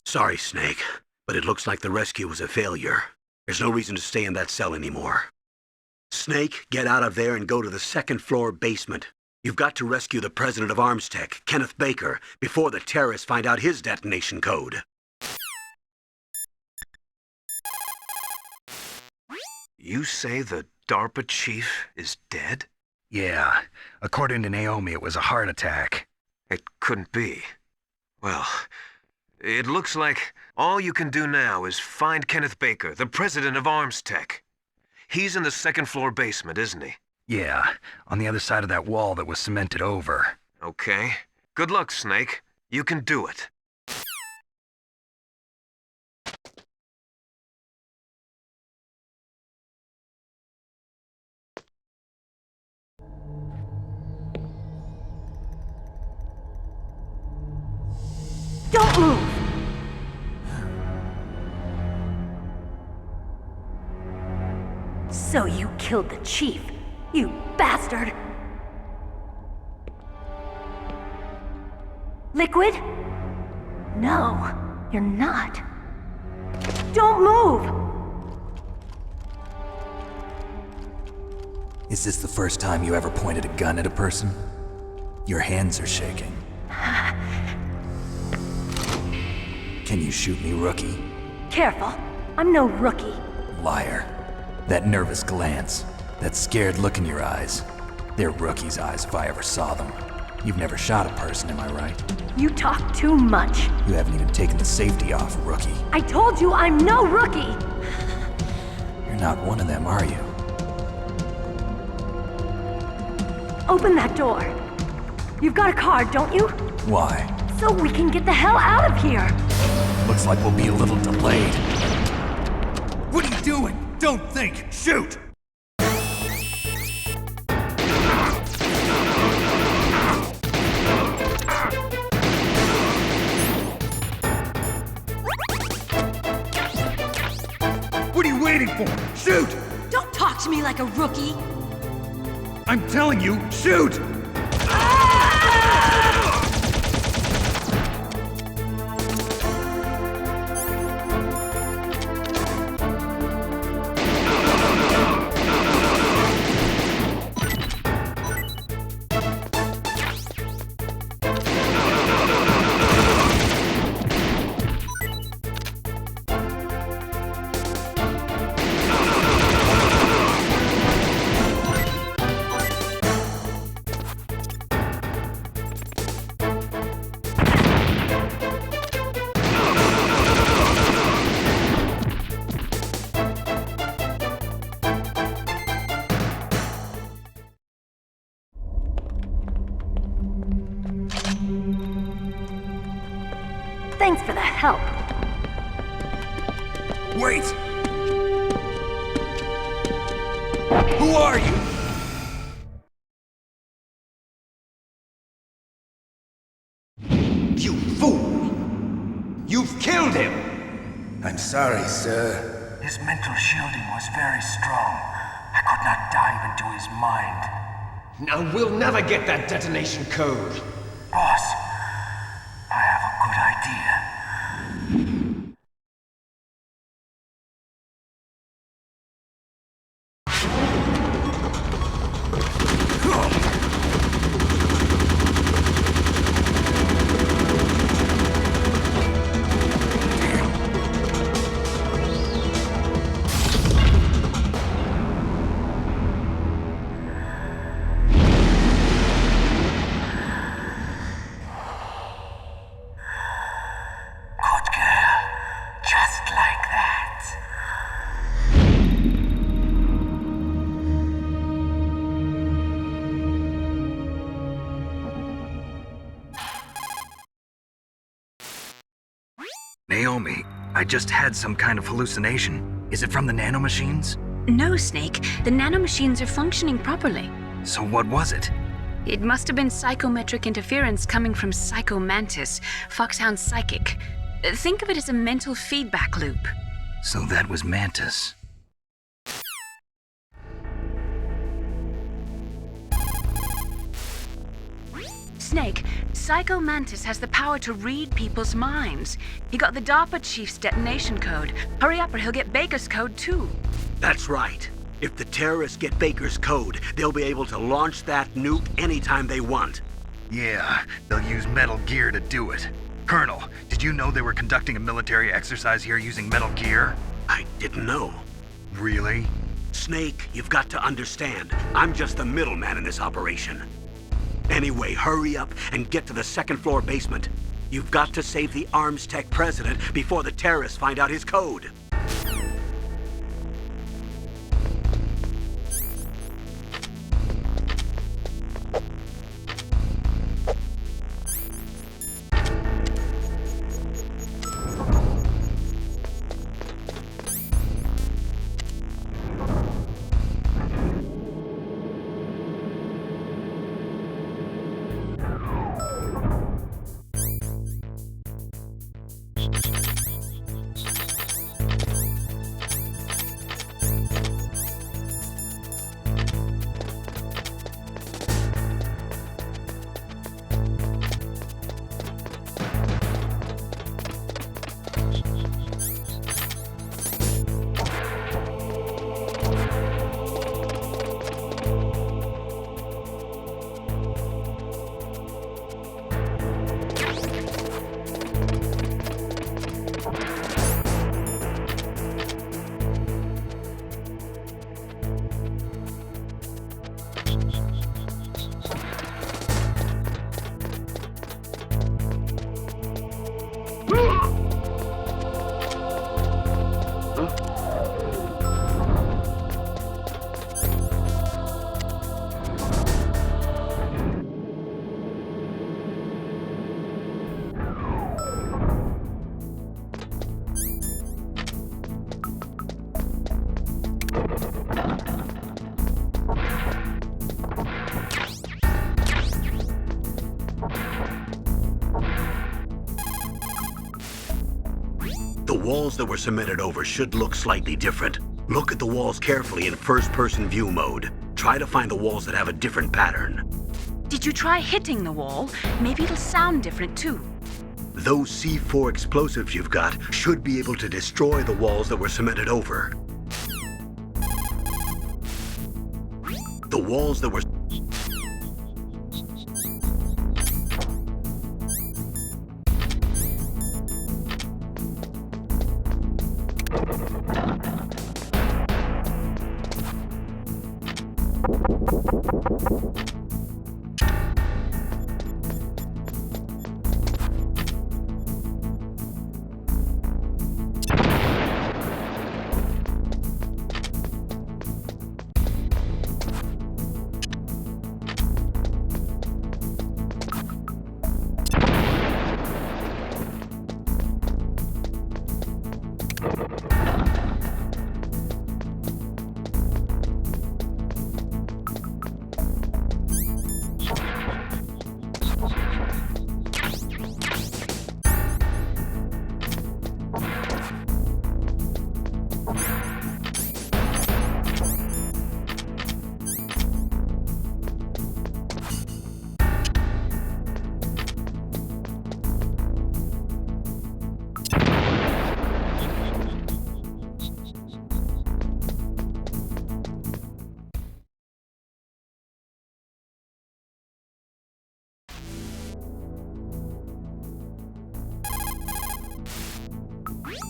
Sorry, Snake, but it looks like the rescue was a failure. There's no reason to stay in that cell anymore. Snake, get out of there and go to the second-floor basement. You've got to rescue the president of Armstech, Kenneth Baker, before the terrorists find out his detonation code. You say the DARPA chief is dead? Yeah. According to Naomi, it was a heart attack. It couldn't be. Well, it looks like all you can do now is find Kenneth Baker, the president of Armstech. He's in the second-floor basement, isn't he? Yeah, on the other side of that wall that was cemented over. Okay. Good luck, Snake. You can do it. Don't move! So you killed the chief, you bastard! Liquid? No, you're not. Don't move! Is this the first time you ever pointed a gun at a person? Your hands are shaking. Can you shoot me, rookie? Careful, I'm no rookie. Liar. That nervous glance, that scared look in your eyes. They're rookie's eyes if I ever saw them. You've never shot a person, am I right? You talk too much. You haven't even taken the safety off, rookie. I told you I'm no rookie! You're not one of them, are you? Open that door. You've got a card, don't you? Why? So we can get the hell out of here! Looks like we'll be a little delayed. What are you doing? Don't think! Shoot! What are you waiting for? Shoot! Don't talk to me like a rookie! I'm telling you, shoot! Thanks for the help. Wait! Who are you? You fool! You've killed him! I'm sorry, sir. His mental shielding was very strong. I could not dive into his mind. Now we'll never get that detonation code. Boss, I have a good idea. Naomi, I just had some kind of hallucination. Is it from the nanomachines? No, Snake. The nanomachines are functioning properly. So what was it? It must have been psychometric interference coming from Psycho Mantis, Foxhound's psychic. Think of it as a mental feedback loop. So that was Mantis. Snake, Psycho Mantis has the power to read people's minds. He got the DARPA chief's detonation code. Hurry up or he'll get Baker's code too. That's right. If the terrorists get Baker's code, they'll be able to launch that nuke anytime they want. Yeah, they'll use MetalGear to do it. Colonel, did you know they were conducting a military exercise here using MetalGear? I didn't know. Really? Snake, you've got to understand. I'm just the middleman in this operation. Anyway, hurry up and get to the second floor basement. You've got to save the Arms Tech president before the terrorists find out his code. The walls that were cemented over should look slightly different. Look at the walls carefully in first-person view mode. Try to find the walls that have a different pattern. Did you try hitting the wall? Maybe it'll sound different too. Those C4 explosives you've got should be able to destroy the walls that were cemented over. The walls that were...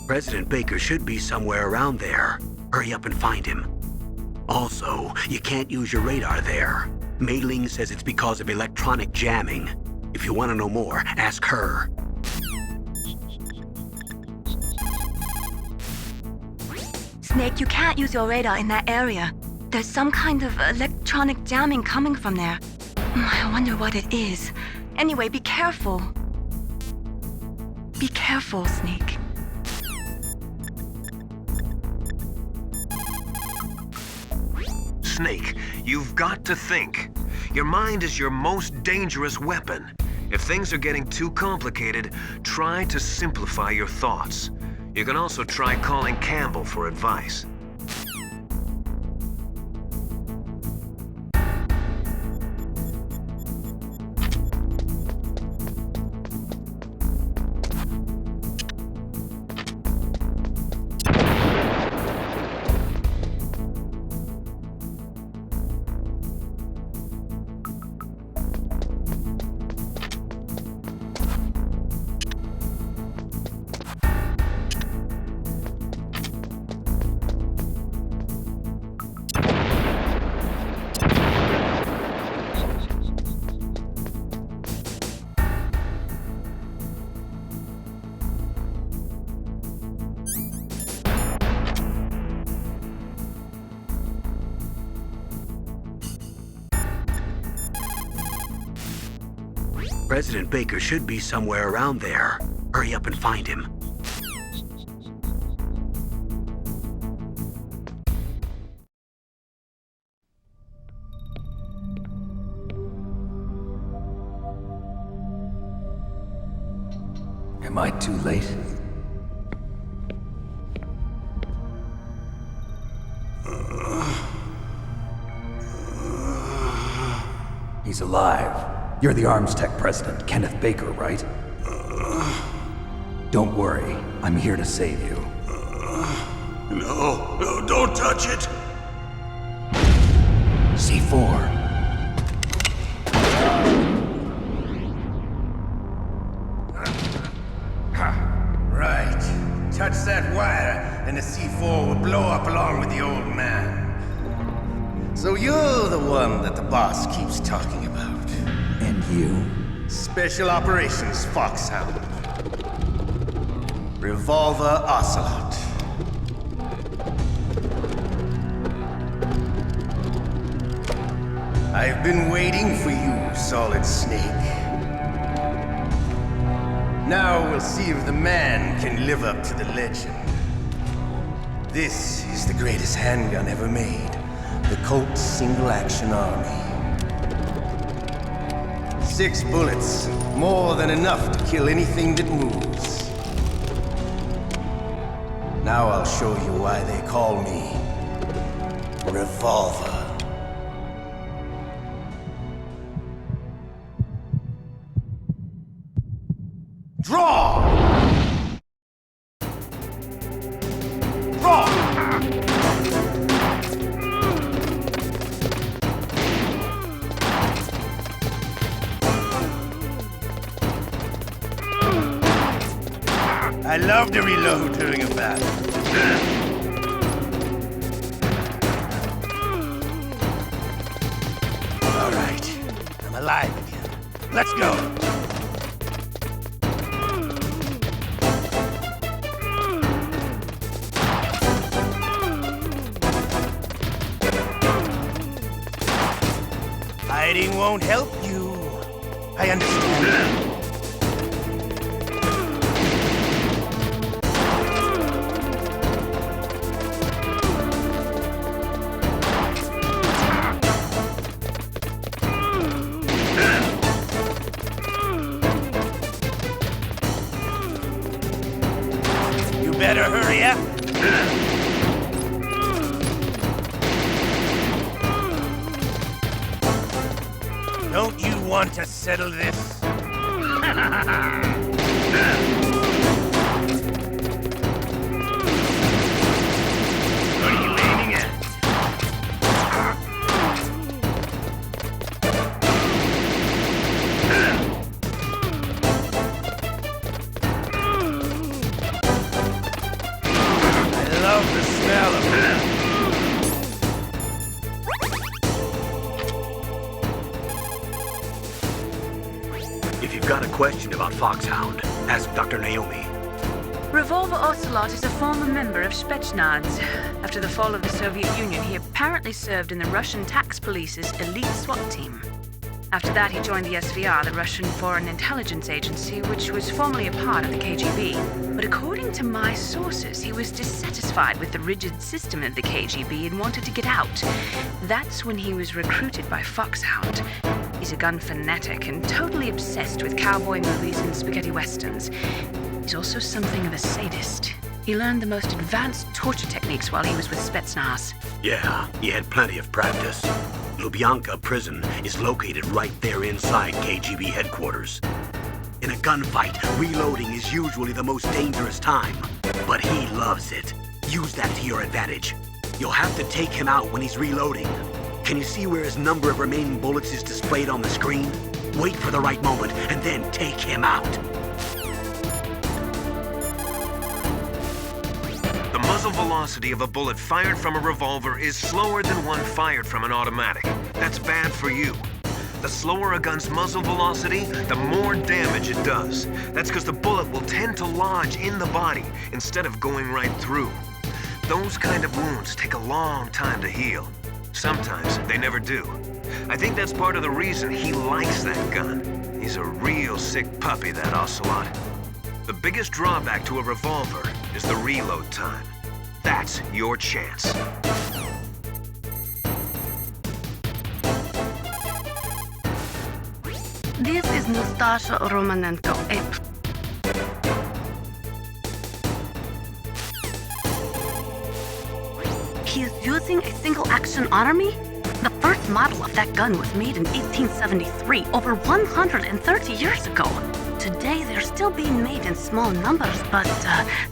President Baker should be somewhere around there. Hurry up and find him. Also, you can't use your radar there. Mei Ling says it's because of electronic jamming. If you want to know more, ask her. Snake, you can't use your radar in that area. There's some kind of electronic jamming coming from there. I wonder what it is. Anyway, be careful. Be careful, Snake. Snake, you've got to think. Your mind is your most dangerous weapon. If things are getting too complicated, try to simplify your thoughts. You can also try calling Campbell for advice. President Baker should be somewhere around there. Hurry up and find him. Am I too late? He's alive. You're the Arms Tech president, Kenneth Baker, right? Don't worry, I'm here to save you. No, don't touch it! C4. Right. Touch that wire, and the C4 will blow up along with the old man. So you're the one that the boss keeps talking about. And you? Special Operations Foxhound. Revolver Ocelot. I've been waiting for you, Solid Snake. Now we'll see if the man can live up to the legend. This is the greatest handgun ever made. The Colt Single Action Army. 6 bullets, more than enough to kill anything that moves. Now I'll show you why they call me Revolver. Draw! Draw! I love to reload during a battle. All right, I'm alive again. Let's go. Hiding won't help you. I understand. You better hurry up. Don't you want to settle this? What are you aiming at? I love the smell of it. If you've got a question about Foxhound, ask Dr. Naomi. Revolver Ocelot is a former member of Spetsnaz. After the fall of the Soviet Union, he apparently served in the Russian tax police's elite SWAT team. After that, he joined the SVR, the Russian Foreign Intelligence Agency, which was formerly a part of the KGB. But according to my sources, he was dissatisfied with the rigid system of the KGB and wanted to get out. That's when he was recruited by Foxhound. He's a gun fanatic and totally obsessed with cowboy movies and spaghetti westerns. He's also something of a sadist. He learned the most advanced torture techniques while he was with Spetsnaz. Yeah, he had plenty of practice. Lubyanka prison is located right there inside KGB headquarters. In a gunfight, reloading is usually the most dangerous time, but he loves it. Use that to your advantage. You'll have to take him out when he's reloading. Can you see where his number of remaining bullets is displayed on the screen? Wait for the right moment and then take him out. The muzzle velocity of a bullet fired from a revolver is slower than one fired from an automatic. That's bad for you. The slower a gun's muzzle velocity, the more damage it does. That's because the bullet will tend to lodge in the body instead of going right through. Those kind of wounds take a long time to heal. Sometimes they never do. I think that's part of the reason he likes that gun. He's a real sick puppy, that Ocelot. The biggest drawback to a revolver is the reload time. That's your chance. This is Nastasha Romanenko, He is using a single-action army? The first model of that gun was made in 1873, over 130 years ago. Today, they're still being made in small numbers, but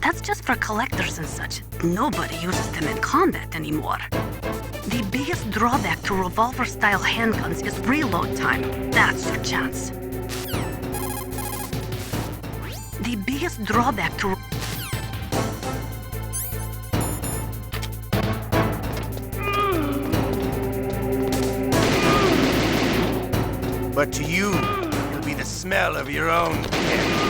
that's just for collectors and such. Nobody uses them in combat anymore. The biggest drawback to revolver-style handguns is reload time. That's your chance. The biggest drawback to... But to you, it'll be the smell of your own death.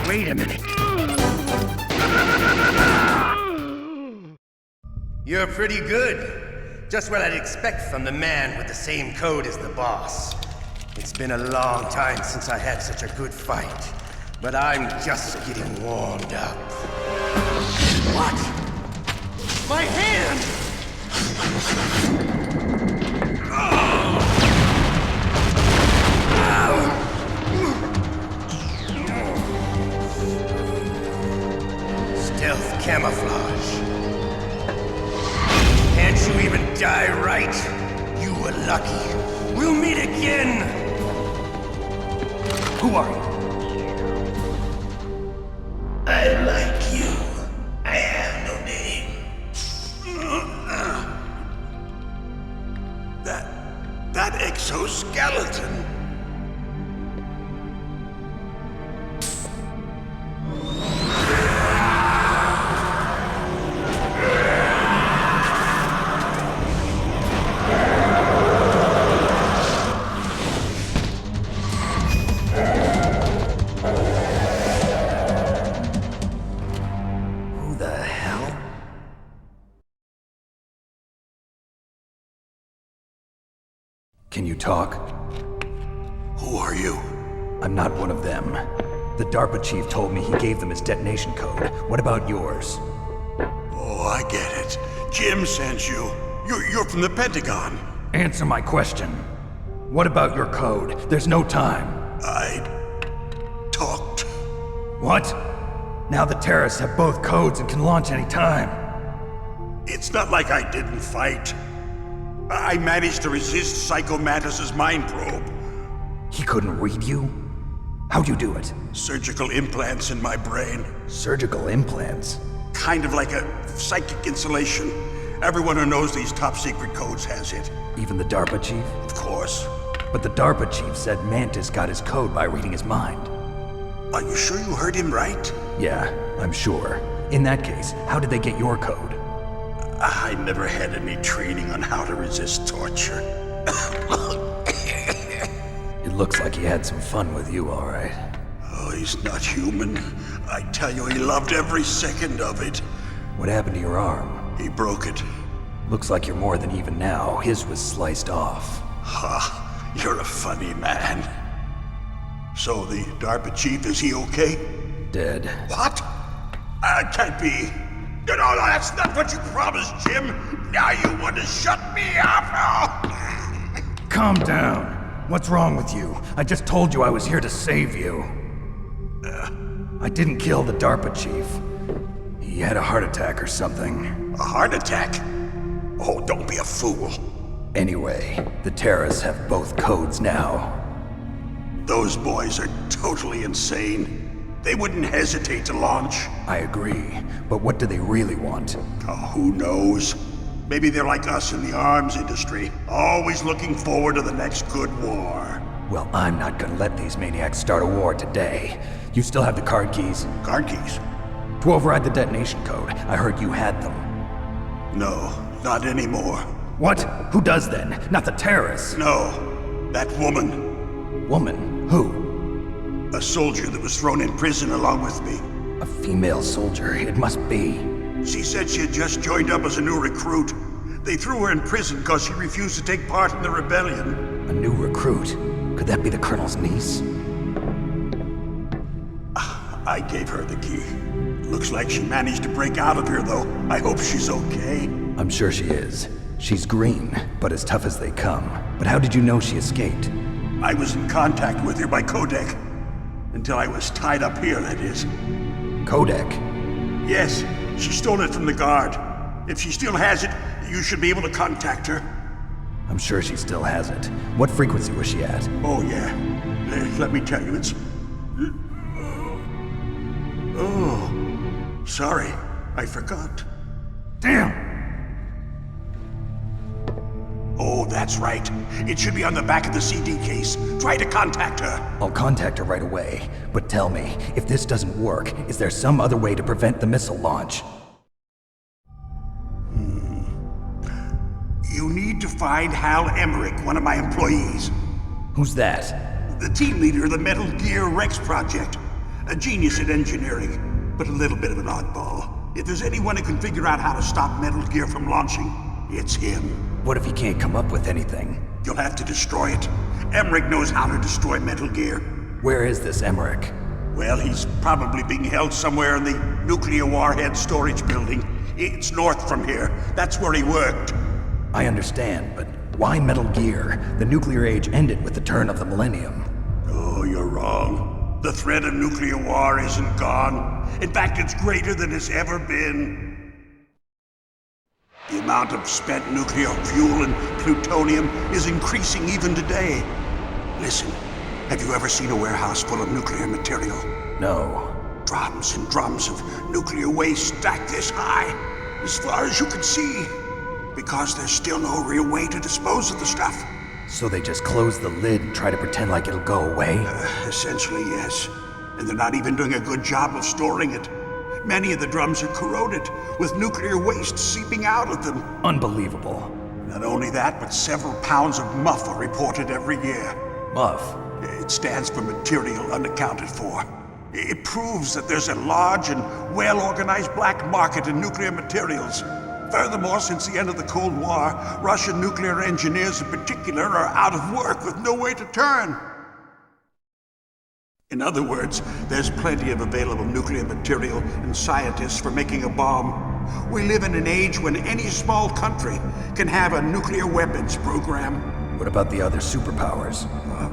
Wait a minute. You're pretty good. Just what I'd expect from the man with the same code as the boss. It's been a long time since I had such a good fight, but I'm just getting warmed up. What? My hand! Stealth camouflage. Can't you even die right? You were lucky. We'll meet again! Who are you? I like you. I have no name. That exoskeleton. Can you talk? Who are you? I'm not one of them. The DARPA chief told me he gave them his detonation code. What about yours? Oh, I get it. Jim sent you. You're from the Pentagon. Answer my question. What about your code? There's no time. I talked. What? Now the terrorists have both codes and can launch any time. It's not like I didn't fight. I managed to resist Psycho Mantis's mind probe. He couldn't read you? How'd you do it? Surgical implants in my brain. Surgical implants? Kind of like a psychic insulation. Everyone who knows these top secret codes has it. Even the DARPA chief? Of course. But the DARPA chief said Mantis got his code by reading his mind. Are you sure you heard him right? Yeah, I'm sure. In that case, how did they get your code? I never had any training on how to resist torture. It looks like he had some fun with you, all right. Oh, he's not human. I tell you, he loved every second of it. What happened to your arm? He broke it. Looks like you're more than even now. His was sliced off. Ha, you're a funny man. So the DARPA chief, is he okay? Dead. What? Can't be. No, that's not what you promised, Jim. Now you want to shut me up? Calm down. What's wrong with you? I just told you I was here to save you. I didn't kill the DARPA chief. He had a heart attack or something. A heart attack? Oh, don't be a fool. Anyway, the terrorists have both codes now. Those boys are totally insane. They wouldn't hesitate to launch. I agree, but what do they really want? Oh, who knows? Maybe they're like us in the arms industry, always looking forward to the next good war. Well, I'm not gonna let these maniacs start a war today. You still have the card keys? Card keys? To override the detonation code. I heard you had them. No, not anymore. What? Who does then? Not the terrorists? No, that woman. Woman? Who? A soldier that was thrown in prison along with me. A female soldier, it must be. She said she had just joined up as a new recruit. They threw her in prison because she refused to take part in the rebellion. A new recruit? Could that be the Colonel's niece? I gave her the key. Looks like she managed to break out of here, though. I hope she's okay. I'm sure she is. She's green, but as tough as they come. But how did you know she escaped? I was in contact with her by codec. Until I was tied up here, that is. Codec? Yes, she stole it from the guard. If she still has it, you should be able to contact her. I'm sure she still has it. What frequency was she at? Oh, yeah. Let me tell you, it's... Oh, sorry. I forgot. Damn! Oh, that's right. It should be on the back of the CD case. Try to contact her. I'll contact her right away. But tell me, if this doesn't work, is there some other way to prevent the missile launch? You need to find Hal Emmerich, one of my employees. Who's that? The team leader of the MetalGear Rex project. A genius at engineering, but a little bit of an oddball. If there's anyone who can figure out how to stop MetalGear from launching, it's him. What if he can't come up with anything? You'll have to destroy it. Emmerich knows how to destroy MetalGear. Where is this Emmerich? Well, he's probably being held somewhere in the nuclear warhead storage building. It's north from here. That's where he worked. I understand, but why MetalGear? The nuclear age ended with the turn of the millennium. Oh, you're wrong. The threat of nuclear war isn't gone. In fact, it's greater than it's ever been. The amount of spent nuclear fuel and plutonium is increasing even today. Listen, have you ever seen a warehouse full of nuclear material? No. Drums and drums of nuclear waste stacked this high, as far as you can see. Because there's still no real way to dispose of the stuff. So they just close the lid and try to pretend like it'll go away? Essentially, yes. And they're not even doing a good job of storing it. Many of the drums are corroded, with nuclear waste seeping out of them. Unbelievable. Not only that, but several pounds of MUF are reported every year. MUF? It stands for material unaccounted for. It proves that there's a large and well-organized black market in nuclear materials. Furthermore, since the end of the Cold War, Russian nuclear engineers in particular are out of work with no way to turn. In other words, there's plenty of available nuclear material and scientists for making a bomb. We live in an age when any small country can have a nuclear weapons program. What about the other superpowers?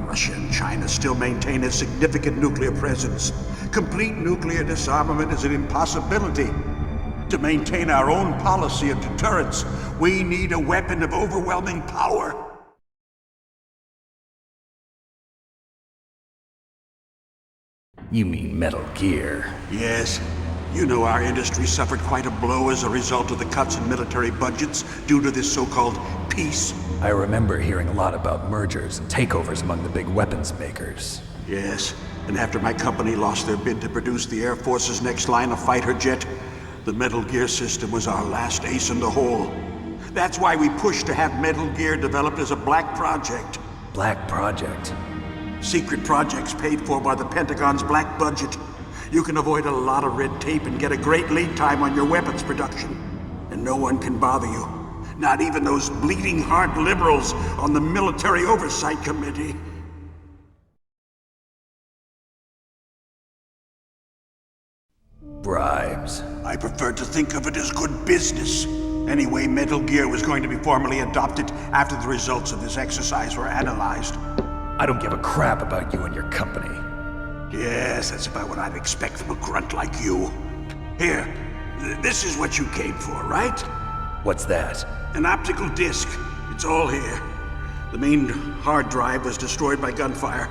Russia and China still maintain a significant nuclear presence. Complete nuclear disarmament is an impossibility. To maintain our own policy of deterrence, we need a weapon of overwhelming power. You mean MetalGear? Yes. You know our industry suffered quite a blow as a result of the cuts in military budgets due to this so-called peace. I remember hearing a lot about mergers and takeovers among the big weapons makers. Yes, and after my company lost their bid to produce the Air Force's next line of fighter jet, the MetalGear system was our last ace in the hole. That's why we pushed to have MetalGear developed as a black project. Black project? Secret projects paid for by the Pentagon's black budget. You can avoid a lot of red tape and get a great lead time on your weapons production. And no one can bother you. Not even those bleeding heart liberals on the Military Oversight Committee. Bribes. I prefer to think of it as good business. Anyway, MetalGear was going to be formally adopted after the results of this exercise were analyzed. I don't give a crap about you and your company. Yes, that's about what I'd expect from a grunt like you. Here, this is what you came for, right? What's that? An optical disc. It's all here. The main hard drive was destroyed by gunfire.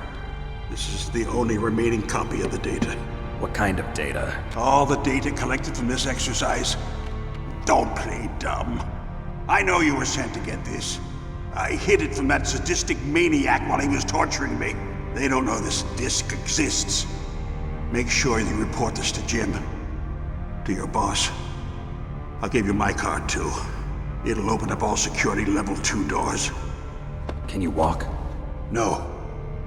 This is the only remaining copy of the data. What kind of data? All the data collected from this exercise. Don't play dumb. I know you were sent to get this. I hid it from that sadistic maniac while he was torturing me. They don't know this disc exists. Make sure you report this to Jim. To your boss. I'll give you my card too. It'll open up all security level 2 doors. Can you walk? No.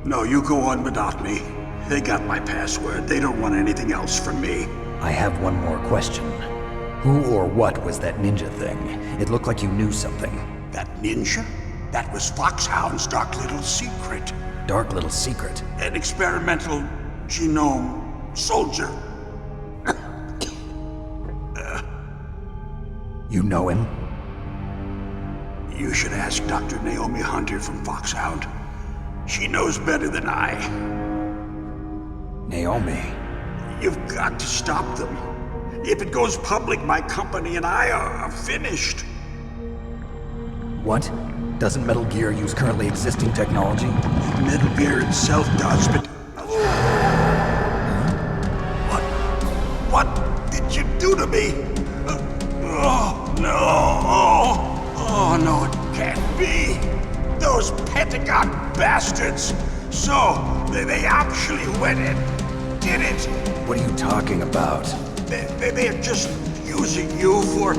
No, you go on without me. They got my password. They don't want anything else from me. I have one more question. Who or what was that ninja thing? It looked like you knew something. That ninja? That was Foxhound's dark little secret. Dark little secret? An experimental genome soldier. You know him? You should ask Dr. Naomi Hunter from Foxhound. She knows better than I. Naomi? You've got to stop them. If it goes public, my company and I are finished. What? Doesn't MetalGear use currently existing technology? MetalGear itself does, but... What did you do to me? Oh, no. Oh, no, it can't be. Those Pentagon bastards. So, they actually went and did it. What are you talking about? They're just using you for...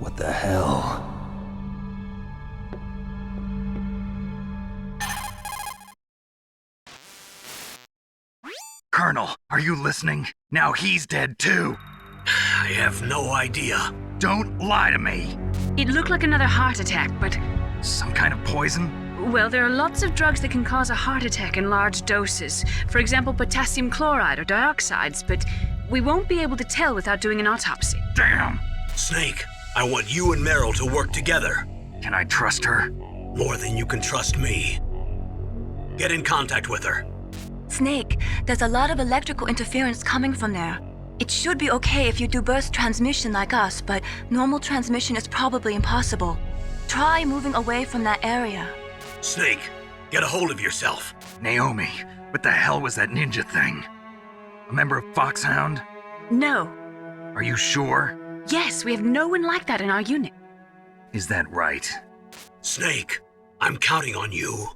What the hell? Colonel, are you listening? Now he's dead too. I have no idea. Don't lie to me. It looked like another heart attack, but... Some kind of poison? Well, there are lots of drugs that can cause a heart attack in large doses. For example, potassium chloride or dioxides, but we won't be able to tell without doing an autopsy. Damn! Snake, I want you and Meryl to work together. Can I trust her? More than you can trust me. Get in contact with her. Snake, there's a lot of electrical interference coming from there. It should be okay if you do burst transmission like us, but normal transmission is probably impossible. Try moving away from that area. Snake, get a hold of yourself. Naomi, what the hell was that ninja thing? A member of Foxhound? No. Are you sure? Yes, we have no one like that in our unit. Is that right? Snake, I'm counting on you.